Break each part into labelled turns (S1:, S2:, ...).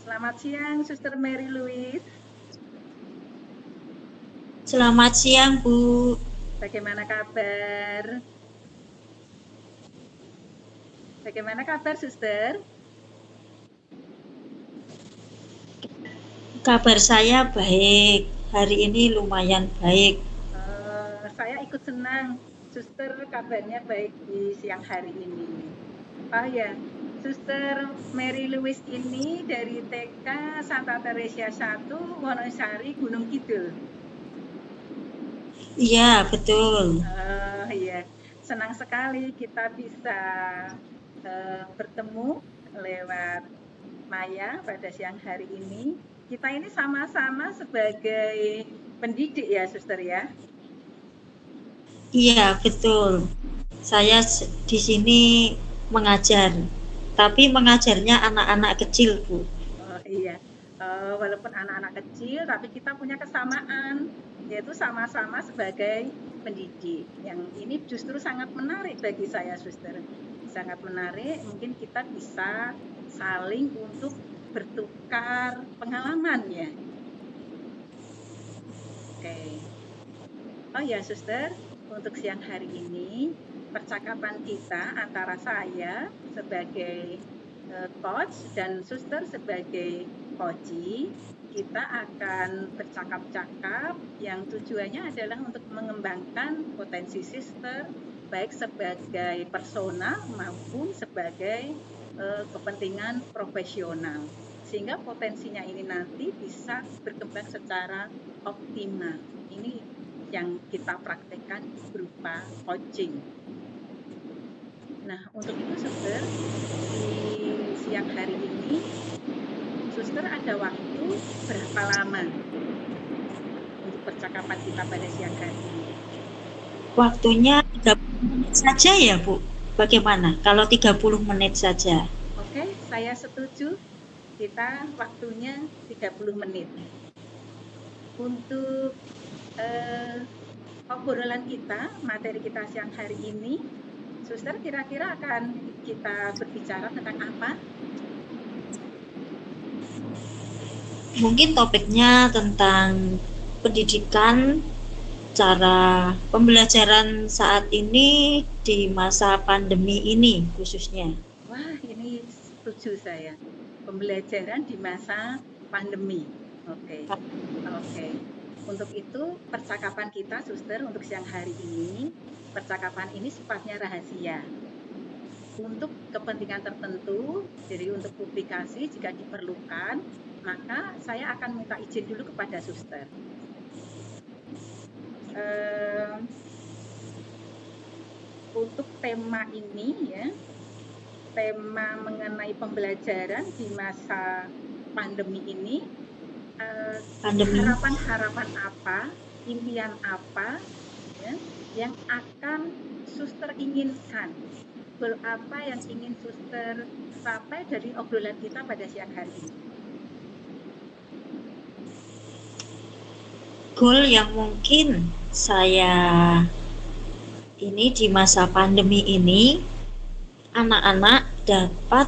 S1: Selamat siang, Suster Mary Louise.
S2: Selamat siang, Bu.
S1: Bagaimana kabar? Bagaimana kabar, Suster?
S2: Kabar saya baik. Hari ini lumayan baik.
S1: Saya ikut senang, Suster kabarnya baik di siang hari ini. Oh ya, Suster Mary Louise ini dari TK Santa Teresia 1, Wonosari, Gunung Kidul.
S2: Iya, betul.
S1: Iya, senang sekali kita bisa bertemu lewat Maya pada siang hari ini. Kita ini sama-sama sebagai pendidik ya, Suster ya.
S2: Iya, betul. Saya di sini mengajar, tapi mengajarnya anak-anak kecil, Bu.
S1: Oh iya, walaupun anak-anak kecil, tapi kita punya kesamaan, yaitu sama-sama sebagai pendidik. Yang ini justru sangat menarik bagi saya, Suster. Sangat menarik, mungkin kita bisa saling untuk bertukar pengalaman ya. Oke. Oh ya, Suster, untuk siang hari ini percakapan kita antara saya sebagai coach dan Suster sebagai coachee, kita akan bercakap-cakap yang tujuannya adalah untuk mengembangkan potensi Suster baik sebagai personal maupun sebagai kepentingan profesional. Sehingga potensinya ini nanti bisa berkembang secara optimal. Ini yang kita praktekkan berupa coaching. Nah, untuk itu Suster, di siang hari ini, Suster ada waktu berapa lama untuk percakapan kita pada siang hari ini?
S2: Waktunya 30 menit saja ya, Bu? Bagaimana kalau 30 menit saja?
S1: Oke, saya setuju. Kita waktunya 30 menit. Untuk obrolan kita, materi kita siang hari ini, Suster kira-kira akan kita berbicara tentang apa?
S2: Mungkin topiknya tentang pendidikan, cara pembelajaran saat ini di masa pandemi ini khususnya.
S1: Wah, ini setuju saya. Pembelajaran di masa pandemi. Oke, oke. Untuk itu, percakapan kita, Suster, untuk siang hari ini, percakapan ini sifatnya rahasia. Untuk kepentingan tertentu, jadi untuk publikasi jika diperlukan, maka saya akan minta izin dulu kepada Suster. Untuk tema ini ya, tema mengenai pembelajaran di masa pandemi ini, harapan-harapan apa, impian apa ya, yang akan Suster inginkan, goal apa yang ingin Suster capai dari obrolan kita pada siang hari ini?
S2: Goal yang mungkin saya ini di masa pandemi ini, anak-anak dapat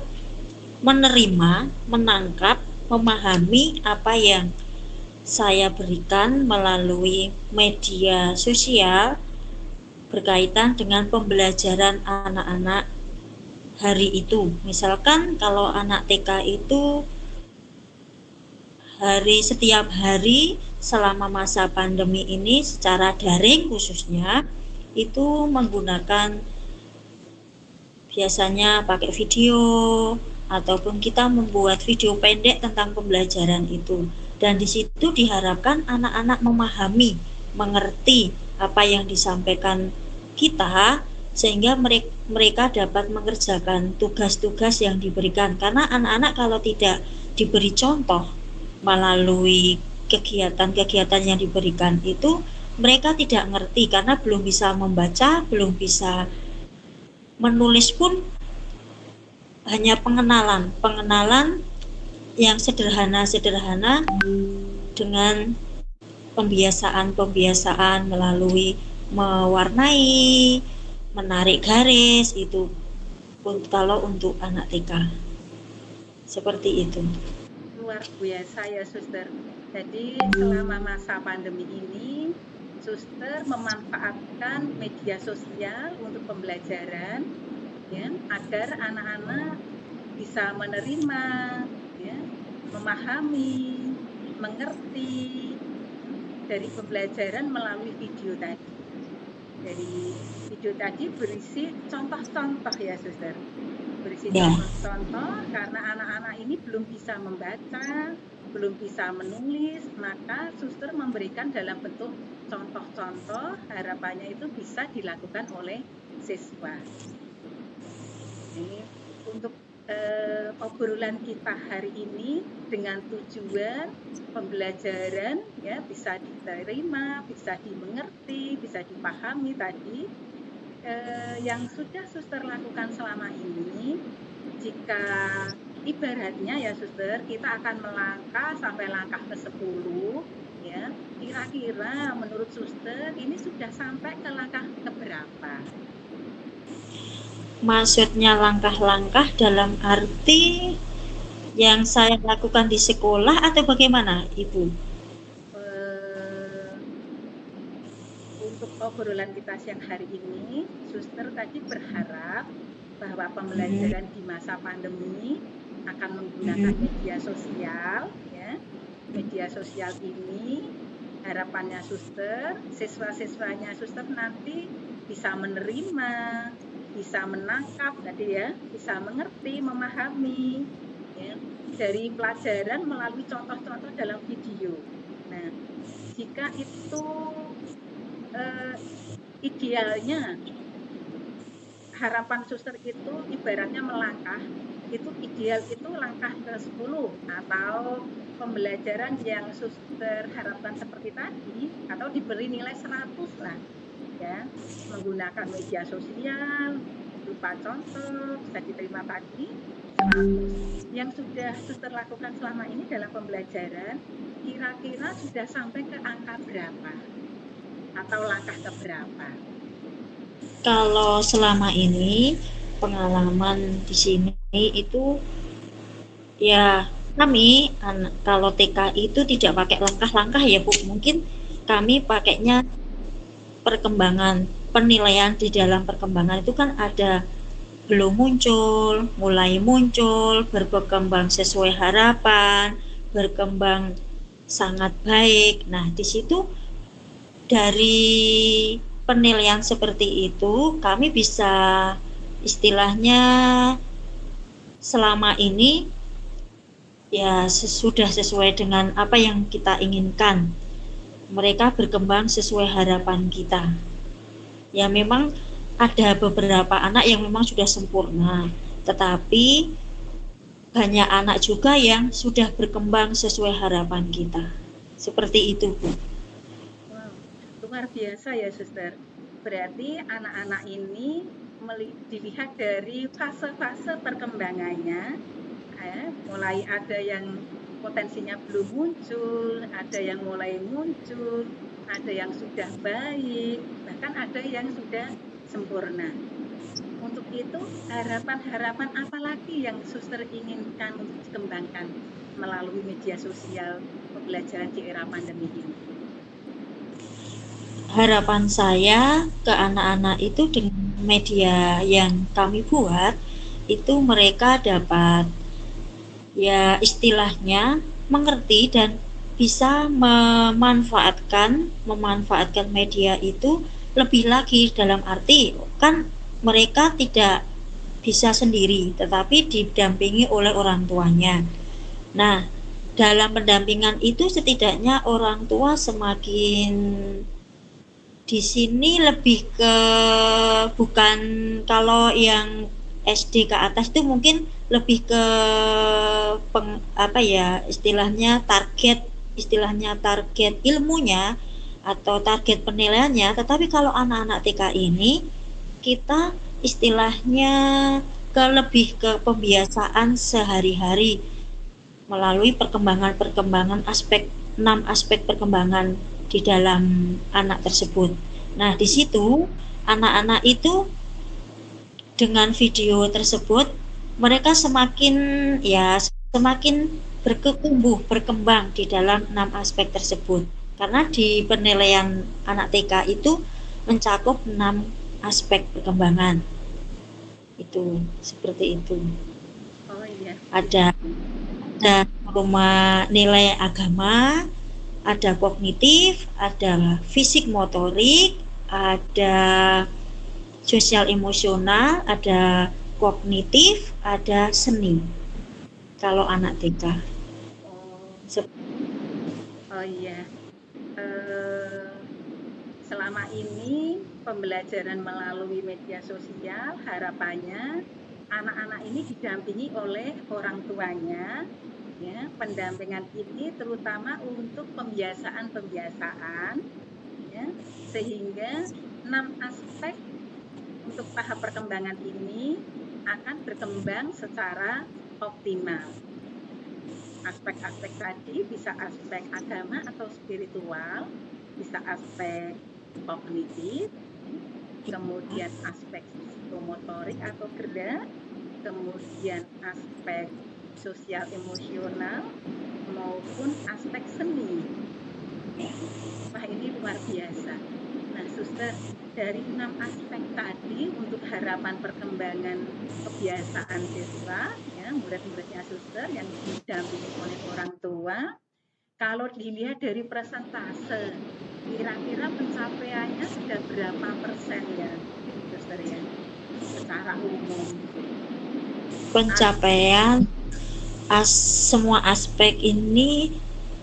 S2: menerima, menangkap, memahami apa yang saya berikan melalui media sosial berkaitan dengan pembelajaran anak-anak hari itu. Misalkan kalau anak TK itu setiap hari selama masa pandemi ini secara daring khususnya itu menggunakan biasanya pakai video ataupun kita membuat video pendek tentang pembelajaran itu, dan di situ diharapkan anak-anak memahami, mengerti apa yang disampaikan kita sehingga mereka dapat mengerjakan tugas-tugas yang diberikan, karena anak-anak kalau tidak diberi contoh melalui kegiatan-kegiatan yang diberikan itu mereka tidak ngerti karena belum bisa membaca, belum bisa menulis pun hanya pengenalan yang sederhana-sederhana dengan pembiasaan melalui mewarnai, menarik garis itu kalau untuk anak TK. Seperti itu.
S1: luar biasa ya Suster. Jadi selama masa pandemi ini, Suster memanfaatkan media sosial untuk pembelajaran, ya, agar anak-anak bisa menerima, ya, memahami, mengerti dari pembelajaran melalui video tadi. Dari video tadi berisi contoh-contoh ya Suster, berisi contoh-contoh karena anak-anak ini belum bisa membaca, belum bisa menulis, maka Suster memberikan dalam bentuk contoh-contoh, harapannya itu bisa dilakukan oleh siswa. Ini untuk obrolan kita hari ini dengan tujuan pembelajaran ya bisa diterima, bisa dimengerti, bisa dipahami tadi yang sudah Suster lakukan selama ini. Jika ibaratnya ya Suster, kita akan melangkah sampai langkah ke-10 ya. Kira-kira menurut Suster ini sudah sampai ke langkah keberapa?
S2: Maksudnya langkah-langkah dalam arti yang saya lakukan di sekolah atau bagaimana, Ibu?
S1: Untuk obrolan kita siang hari ini, Suster tadi berharap bahwa pembelajaran di masa pandemi akan menggunakan media sosial, ya. Media sosial ini harapannya Suster, siswa-siswanya Suster nanti bisa menerima, bisa menangkap tadi ya, bisa mengerti, memahami ya, dari pelajaran melalui contoh-contoh dalam video. Nah, jika itu idealnya harapan Suster itu ibaratnya melangkah, itu ideal itu langkah ke-10 atau pembelajaran yang Suster harapkan seperti tadi atau diberi nilai 100 lah ya, menggunakan media sosial berupa contoh bisa diterima tadi 100. Yang sudah Suster lakukan selama ini dalam pembelajaran kira-kira sudah sampai ke angka berapa atau langkah keberapa?
S2: Kalau selama ini pengalaman di sini itu ya kami kalau TK itu tidak pakai langkah-langkah ya Bu, mungkin kami pakainya perkembangan penilaian di dalam perkembangan itu kan ada belum muncul, mulai muncul, berkembang sesuai harapan, berkembang sangat baik. Nah, di situ dari penilaian seperti itu kami bisa istilahnya selama ini ya sudah sesuai dengan apa yang kita inginkan. Mereka berkembang sesuai harapan kita. Ya memang ada beberapa anak yang memang sudah sempurna, tetapi banyak anak juga yang sudah berkembang sesuai harapan kita. Seperti itu, Bu.
S1: Wow, luar biasa ya, Suster. Berarti anak-anak ini dilihat dari fase-fase perkembangannya, mulai ada yang potensinya belum muncul, ada yang mulai muncul, ada yang sudah baik, bahkan ada yang sudah sempurna. Untuk itu, harapan-harapan apa lagi yang Suster inginkan untuk dikembangkan melalui media sosial pembelajaran di era pandemi ini?
S2: Harapan saya ke anak-anak itu dengan media yang kami buat, itu mereka dapat ya istilahnya mengerti dan bisa memanfaatkan media itu lebih lagi, dalam arti kan mereka tidak bisa sendiri tetapi didampingi oleh orang tuanya. Nah, dalam pendampingan itu setidaknya orang tua semakin di sini lebih ke bukan kalau yang SD ke atas itu mungkin lebih ke istilahnya target ilmunya atau target penilaiannya. Tetapi kalau anak-anak TK ini kita istilahnya lebih ke pembiasaan sehari-hari melalui perkembangan 6 aspek perkembangan di dalam anak tersebut. Nah, di situ anak-anak itu dengan video tersebut mereka semakin berkembang di dalam 6 aspek tersebut. Karena di penilaian anak TK itu mencakup 6 aspek perkembangan. Itu seperti itu.
S1: Oh iya.
S2: Ada norma nilai agama, ada kognitif, ada fisik motorik, ada sosial emosional, ada kognitif, ada seni. Kalau anak TK.
S1: Oh iya. Selama ini pembelajaran melalui media sosial, harapannya anak-anak ini didampingi oleh orang tuanya. Ya, pendampingan ini terutama untuk pembiasaan, ya, sehingga 6 aspek untuk tahap perkembangan ini akan berkembang secara optimal. Aspek-aspek tadi bisa aspek agama atau spiritual, bisa aspek kognitif, kemudian aspek psikomotorik atau gerak, kemudian aspek sosial emosional, maupun aspek seni. Wah, ini luar biasa. Nah, Suster, dari 6 aspek tadi untuk harapan perkembangan kebiasaan siswa, ya, murid-muridnya Suster yang didampingi oleh orang tua, kalau dilihat dari persentase, kira-kira pencapaiannya sudah berapa persen ya, Suster ya, secara umum?
S2: Pencapaian semua aspek ini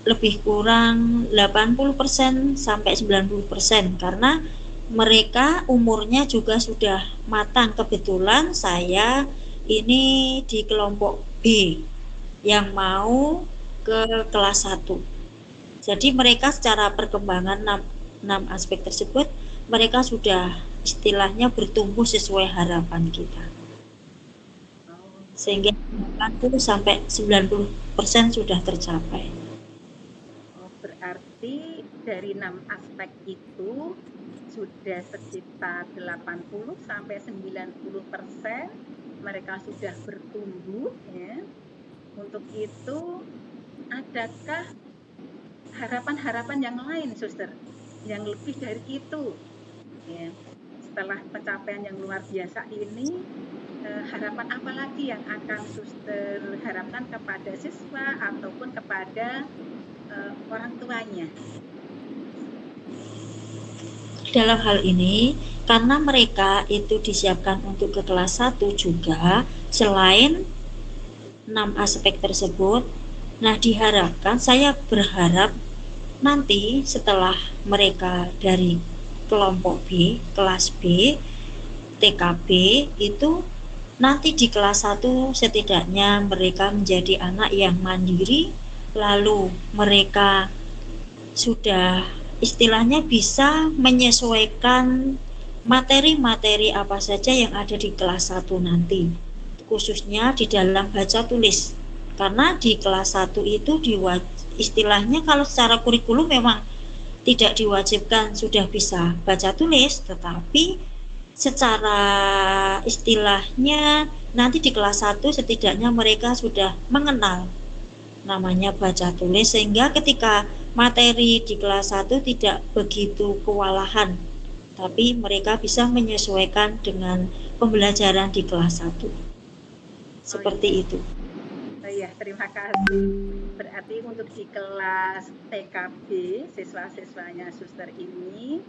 S2: lebih kurang 80% sampai 90% karena mereka umurnya juga sudah matang. Kebetulan saya ini di kelompok B yang mau ke kelas 1. Jadi mereka secara perkembangan 6 aspek tersebut mereka sudah istilahnya bertumbuh sesuai harapan kita. Sehingga 80 sampai 90% sudah tercapai.
S1: Berarti dari 6 aspek itu sudah sekitar 80 sampai 90% mereka sudah bertumbuh, ya. Untuk itu adakah harapan-harapan yang lain, Suster, yang lebih dari itu, ya? Setelah pencapaian yang luar biasa ini, harapan apa lagi yang akan Suster harapkan kepada siswa ataupun kepada orang tuanya?
S2: Dalam hal ini, karena mereka itu disiapkan untuk ke kelas 1 juga, selain 6 aspek tersebut, nah diharapkan, saya berharap nanti setelah mereka dari kelompok B, kelas B, TKB itu nanti di kelas 1 setidaknya mereka menjadi anak yang mandiri, lalu mereka sudah istilahnya bisa menyesuaikan materi-materi apa saja yang ada di kelas 1 nanti, khususnya di dalam baca tulis. Karena di kelas 1 itu istilahnya kalau secara kurikulum memang tidak diwajibkan sudah bisa baca tulis, tetapi secara istilahnya nanti di kelas 1 setidaknya mereka sudah mengenal namanya baca tulis, sehingga ketika materi di kelas 1 tidak begitu kewalahan, tapi mereka bisa menyesuaikan dengan pembelajaran di kelas 1. Seperti itu.
S1: Ya, terima kasih. Berarti untuk di kelas TKB, siswa-siswanya Suster ini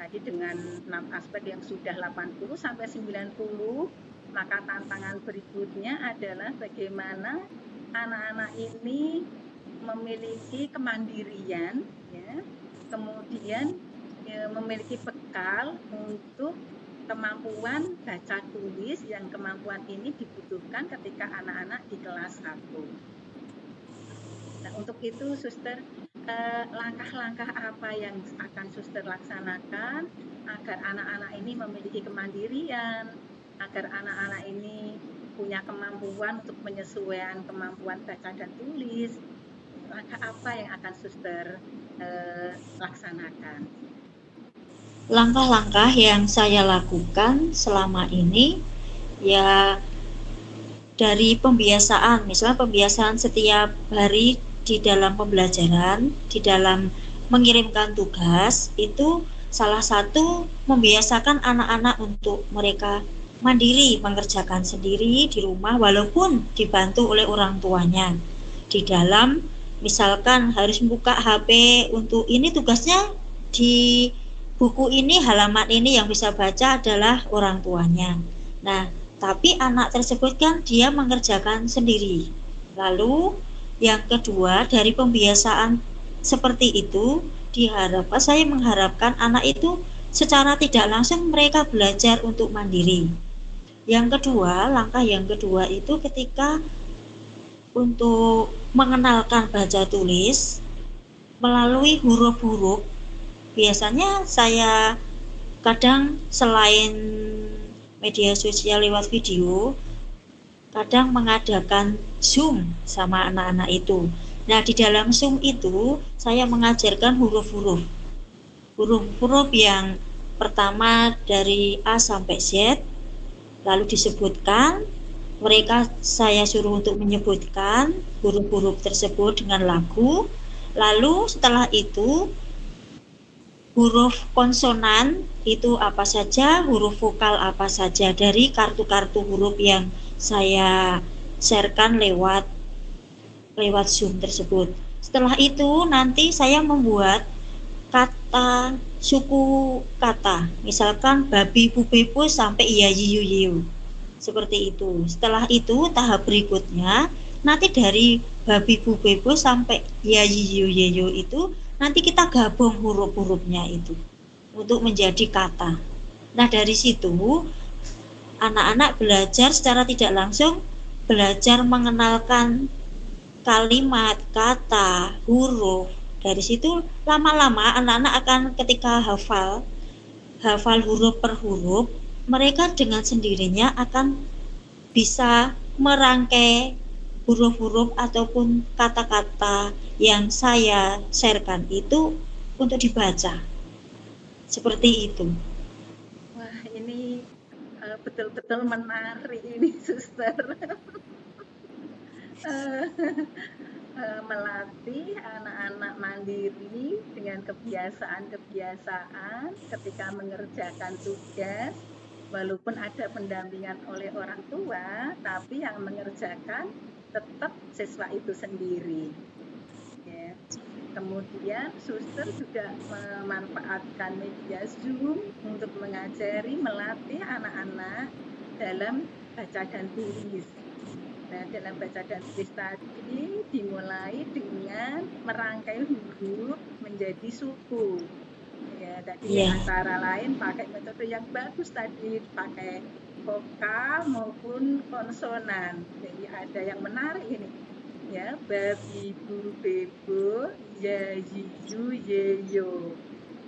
S1: tadi dengan 6 aspek yang sudah 80 sampai 90, maka tantangan berikutnya adalah bagaimana anak-anak ini memiliki kemandirian, ya, kemudian ya, memiliki bekal untuk kemampuan baca tulis, yang kemampuan ini dibutuhkan ketika anak-anak di kelas 1. Nah, untuk itu Suster, langkah-langkah apa yang akan Suster laksanakan agar anak-anak ini memiliki kemandirian, agar anak-anak ini punya kemampuan untuk menyesuaikan kemampuan baca dan tulis? Langkah apa yang akan Suster laksanakan?
S2: Langkah-langkah yang saya lakukan selama ini, ya dari pembiasaan, misalnya pembiasaan setiap hari di dalam pembelajaran, di dalam mengirimkan tugas, itu salah satu membiasakan anak-anak untuk mereka mandiri, mengerjakan sendiri di rumah walaupun dibantu oleh orang tuanya. Di dalam misalkan harus buka HP untuk ini tugasnya di buku ini, halaman ini yang bisa baca adalah orang tuanya. Nah, tapi anak tersebut kan dia mengerjakan sendiri. Lalu yang kedua dari pembiasaan seperti itu diharapkan, saya mengharapkan anak itu secara tidak langsung mereka belajar untuk mandiri. Yang kedua, langkah yang kedua itu ketika untuk mengenalkan baca tulis melalui huruf-huruf. Biasanya saya kadang selain media sosial lewat video, kadang mengadakan Zoom sama anak-anak itu. Nah, di dalam Zoom itu saya mengajarkan huruf-huruf. Huruf-huruf yang pertama dari A sampai Z, lalu disebutkan, mereka saya suruh untuk menyebutkan huruf-huruf tersebut dengan lagu. Lalu setelah itu huruf konsonan itu apa saja, huruf vokal apa saja dari kartu-kartu huruf yang saya sharekan lewat Zoom tersebut. Setelah itu nanti saya membuat kata suku kata, misalkan babi bu bebu sampai iya yiu yiu, seperti itu. Setelah itu tahap berikutnya nanti dari babi bu bebu sampai iya yiu yiu itu nanti kita gabung huruf-hurufnya itu untuk menjadi kata. Nah, dari situ anak-anak belajar secara tidak langsung, belajar mengenalkan kalimat, kata, huruf. Dari situ lama-lama anak-anak akan ketika hafal huruf per huruf, mereka dengan sendirinya akan bisa merangkai huruf-huruf ataupun kata-kata yang saya sharekan itu untuk dibaca. Seperti itu.
S1: Wah, ini betul-betul menarik ini, Suster. Melatih anak-anak mandiri dengan kebiasaan-kebiasaan ketika mengerjakan tugas, walaupun ada pendampingan oleh orang tua, tapi yang mengerjakan tetap siswa itu sendiri. Ya. Kemudian suster juga memanfaatkan media Zoom untuk mengajari, melatih anak-anak dalam baca dan tulis. Nah, dalam baca dan tulis tadi dimulai dengan merangkai huruf menjadi suku. Ya, tadi antara lain pakai metode yang bagus tadi, pakai vokal maupun konsonan. Jadi ada yang menarik ini. Ya, babi bu bebo ya yiyu yeyo.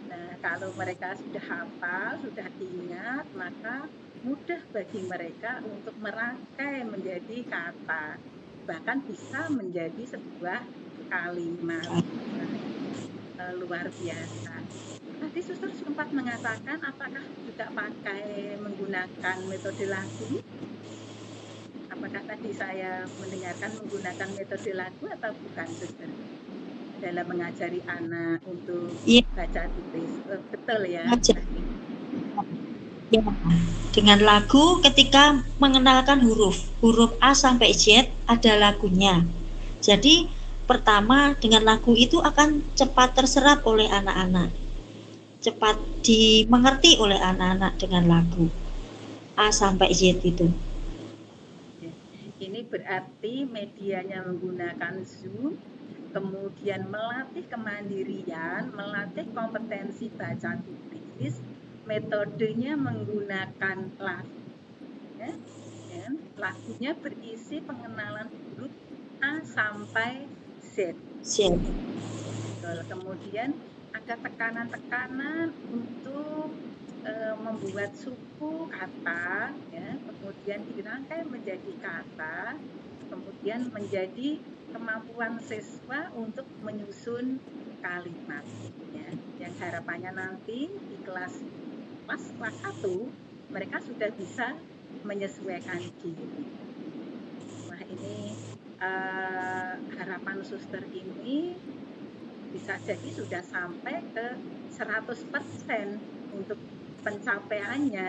S1: Nah, kalau mereka sudah hafal, sudah ingat, maka mudah bagi mereka untuk merangkai menjadi kata, bahkan bisa menjadi sebuah kalimat. Luar biasa. Tadi suster sempat mengatakan apakah juga pakai menggunakan metode lagu? Apakah tadi saya mendengarkan menggunakan metode lagu atau bukan, suster? Dalam mengajari anak untuk baca tulis. Betul ya?
S2: Ya, dengan lagu ketika mengenalkan huruf A sampai Z ada lagunya. Jadi pertama dengan lagu itu akan cepat terserap oleh anak-anak, cepat dimengerti oleh anak-anak dengan lagu A sampai Z itu.
S1: Ini berarti medianya menggunakan Zoom, kemudian melatih kemandirian, melatih kompetensi baca tulis, metodenya menggunakan lagu. Ya. Lagunya berisi pengenalan huruf A sampai Z. Kemudian ada tekanan-tekanan untuk membuat suku kata, ya, kemudian dirangkai menjadi kata, kemudian menjadi kemampuan siswa untuk menyusun kalimat. Ya. Yang harapannya nanti di kelas 1 mereka sudah bisa menyesuaikan diri. harapan suster ini bisa jadi sudah sampai ke 100% untuk pencapaiannya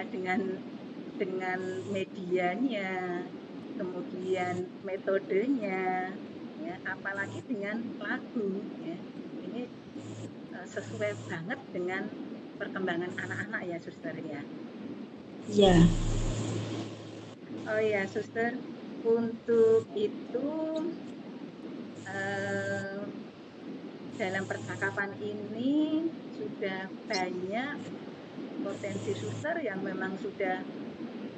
S1: dengan medianya, kemudian metodenya, ya, apalagi dengan lagu, ya. Ini sesuai banget dengan perkembangan anak-anak ya, suster ya.
S2: Ya.
S1: Oh ya, suster, untuk itu dalam percakapan ini sudah banyak potensi suster yang memang sudah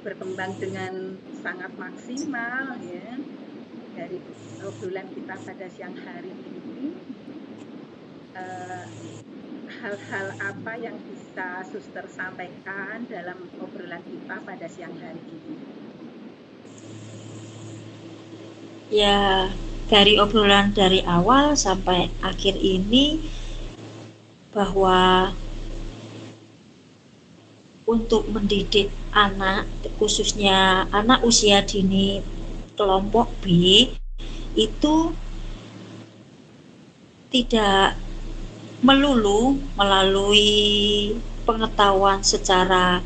S1: berkembang dengan sangat maksimal, ya, dari obrolan kita pada siang hari ini. Hal-hal apa yang bisa suster sampaikan dalam obrolan kita pada siang hari ini?
S2: Ya, dari obrolan dari awal sampai akhir ini, bahwa untuk mendidik anak, khususnya anak usia dini kelompok B, itu tidak melulu melalui pengetahuan secara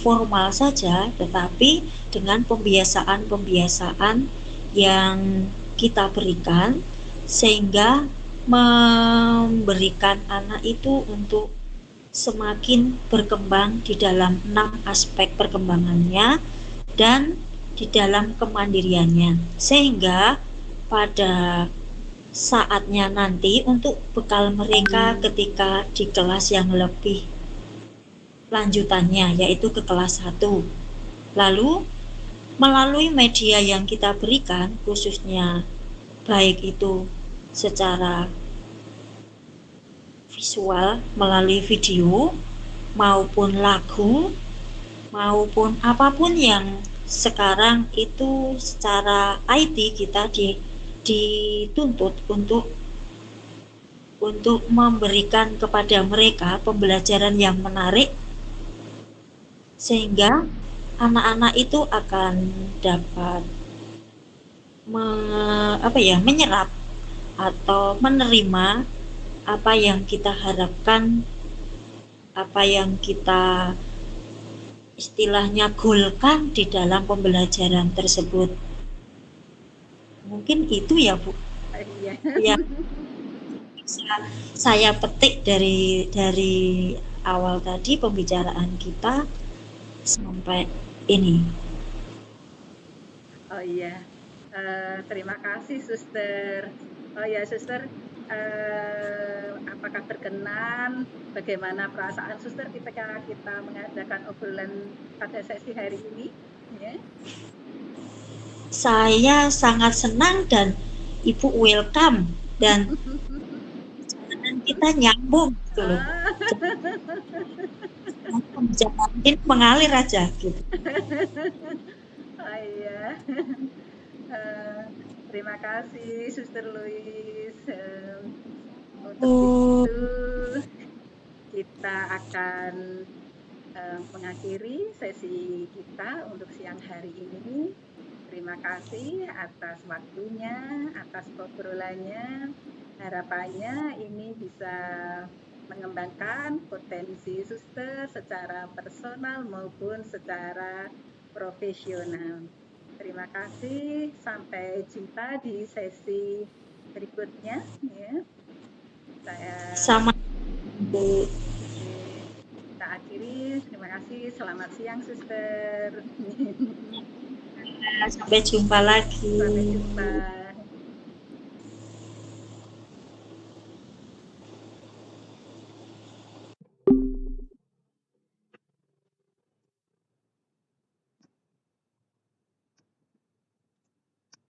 S2: formal saja, tetapi dengan pembiasaan-pembiasaan yang kita berikan, sehingga memberikan anak itu untuk semakin berkembang di dalam 6 aspek perkembangannya dan di dalam kemandiriannya, sehingga pada saatnya nanti untuk bekal mereka ketika di kelas yang lebih lanjutannya, yaitu ke kelas 1. Lalu melalui media yang kita berikan, khususnya baik itu secara visual melalui video maupun lagu maupun apapun yang sekarang itu secara IT kita dituntut untuk memberikan kepada mereka pembelajaran yang menarik, sehingga anak-anak itu akan dapat menyerap atau menerima apa yang kita harapkan, apa yang kita istilahnya goalkan di dalam pembelajaran tersebut. Mungkin itu ya, Bu.
S1: Iya.
S2: Yang bisa saya petik dari awal tadi pembicaraan kita sampai ini.
S1: Oh iya, terima kasih suster. Oh ya suster, apakah berkenan, bagaimana perasaan suster ketika kita mengadakan obrolan pada sesi hari ini? Ya.
S2: Saya sangat senang dan Ibu welcome, dan kita nyambung gitu loh. Jangan mengalir aja gitu.
S1: Oh iya. Terima kasih Suster Louis. Untuk itu kita akan mengakhiri sesi kita untuk siang hari ini. Terima kasih atas waktunya, atas obrolannya. Harapannya ini bisa mengembangkan potensi suster secara personal maupun secara profesional. Terima kasih, sampai jumpa di sesi berikutnya, ya.
S2: Sama Bu.
S1: Kita akhiri, terima kasih, selamat siang suster.
S2: Sampai jumpa lagi.
S1: Sampai jumpa.